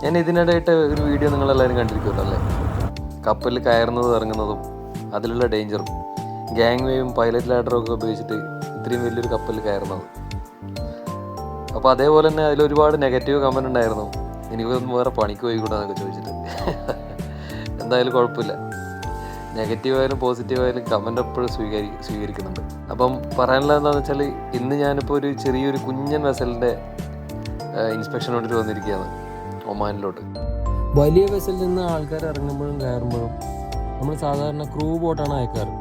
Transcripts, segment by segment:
ഞാൻ ഇതിനിടെയായിട്ട് ഒരു വീഡിയോ നിങ്ങളെല്ലാവരും കണ്ടിരിക്കുമല്ലോ അല്ലേ? കപ്പലിൽ കയറുന്നതും ഇറങ്ങുന്നതും അതിലുള്ള ഡേഞ്ചറും ഗ്യാങ് വേയും പൈലറ്റ് ലാഡറും ഒക്കെ ഉപയോഗിച്ചിട്ട് ഇത്രയും വലിയൊരു കപ്പലിൽ കയറുന്നത്. അപ്പോൾ അതേപോലെ തന്നെ അതിലൊരുപാട് നെഗറ്റീവ് കമൻറ്റ് ഉണ്ടായിരുന്നു. എനിക്കൊന്നും വേറെ പണിക്ക് പോയിക്കൂടാന്നൊക്കെ ചോദിച്ചിട്ട്. എന്തായാലും കുഴപ്പമില്ല, നെഗറ്റീവായാലും പോസിറ്റീവായാലും കമൻ്റ് എപ്പോഴും സ്വീകരിക്കുന്നുണ്ട്. അപ്പം പറയാനുള്ളത് എന്താണെന്ന് വെച്ചാൽ, ഇന്ന് ഞാനിപ്പോൾ ഒരു ചെറിയൊരു കുഞ്ഞൻ വെസലിൻ്റെ ഇൻസ്പെക്ഷൻ വേണ്ടിയിട്ട് വന്നിരിക്കുകയാണ് ഒമാനിലോട്ട്. വലിയ വെസലിൽ നിന്ന് ആൾക്കാർ ഇറങ്ങുമ്പോഴും കയറുമ്പോഴും നമ്മൾ സാധാരണ ക്രൂ ബോട്ടാണ് അയക്കാറ്.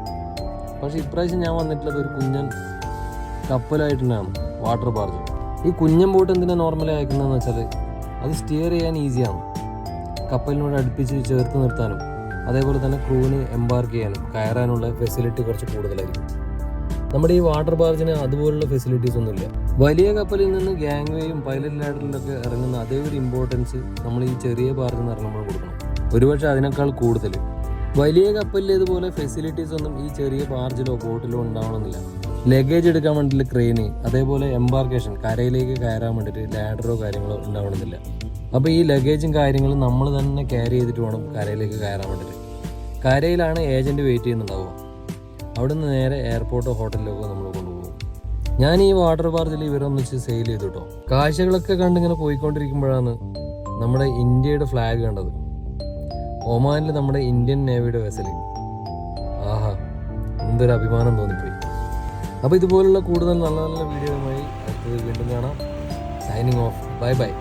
പക്ഷേ ഇപ്രാവശ്യം ഞാൻ വന്നിട്ടുള്ളത് ഒരു കുഞ്ഞൻ കപ്പലായിട്ടുണ്ടാണ്, വാട്ടർ ബാർജ്. ഈ കുഞ്ഞൻ ബോട്ട് എന്തിനാണ് നോർമലി അയക്കുന്നതെന്ന് വെച്ചാൽ, അത് സ്റ്റിയർ ചെയ്യാൻ ഈസിയാണ്. കപ്പലിനോട് അടുപ്പിച്ച് ചേർത്ത് നിർത്താനും അതേപോലെ തന്നെ ക്രൂവിന് എംബാർക്ക് ചെയ്യാനും കയറാനുള്ള ഫെസിലിറ്റി കുറച്ച് കൂടുതലായിരിക്കും. നമ്മുടെ ഈ വാട്ടർ ബാർജിന് അതുപോലുള്ള ഫെസിലിറ്റീസ് ഒന്നുമില്ല. വലിയ കപ്പലിൽ നിന്ന് ഗ്യാങ് വേയും പൈലറ്റ് ലാഡറിലൊക്കെ ഇറങ്ങുന്ന അതേ ഒരു ഇമ്പോർട്ടൻസ് നമ്മൾ ഈ ചെറിയ ബാർജിൽ നിന്ന് ഇറങ്ങുമ്പോൾ കൊടുക്കണം, ഒരുപക്ഷെ അതിനേക്കാൾ കൂടുതൽ. വലിയ കപ്പലിലേതുപോലെ ഫെസിലിറ്റീസ് ഒന്നും ഈ ചെറിയ ബാർജിലോ ബോട്ടിലോ ഉണ്ടാവണമെന്നില്ല. ലഗേജ് എടുക്കാൻ വേണ്ടിയിട്ട് ക്രെയിന്, അതേപോലെ എംബാർക്കേഷൻ കരയിലേക്ക് കയറാൻ വേണ്ടിയിട്ട് ലാഡറോ കാര്യങ്ങളോ ഉണ്ടാവണമെന്നില്ല. അപ്പോൾ ഈ ലഗേജും കാര്യങ്ങളും നമ്മൾ തന്നെ ക്യാരി ചെയ്തിട്ട് വേണം കരയിലേക്ക് കയറാൻ വേണ്ടിയിട്ട്. കരയിലാണ് ഏജൻറ്റ് വെയിറ്റ് ചെയ്യുന്നുണ്ടാവുക. അവിടെ നിന്ന് നേരെ എയർപോർട്ടോ ഹോട്ടലിലേക്കോ നമ്മൾ കൊണ്ടുപോകും. ഞാൻ ഈ വാട്ടർ ബാർജിൽ ഇവരൊന്നിച്ച് സെയിൽ ചെയ്തു കേട്ടോ. കാഴ്ചകളൊക്കെ കണ്ടിങ്ങനെ പോയിക്കൊണ്ടിരിക്കുമ്പോഴാണ് നമ്മുടെ ഇന്ത്യയുടെ ഫ്ലാഗ് കണ്ടത്. ഒമാനിൽ നമ്മുടെ ഇന്ത്യൻ നേവിയുടെ വെസൽ. ആഹാ, എന്തൊരു അഭിമാനം തോന്നിപ്പോയി. അപ്പോൾ ഇതുപോലുള്ള കൂടുതൽ നല്ല നല്ല വീഡിയോയുമായി അടുത്തത് വീണ്ടും കാണാം. Signing off. Bye bye.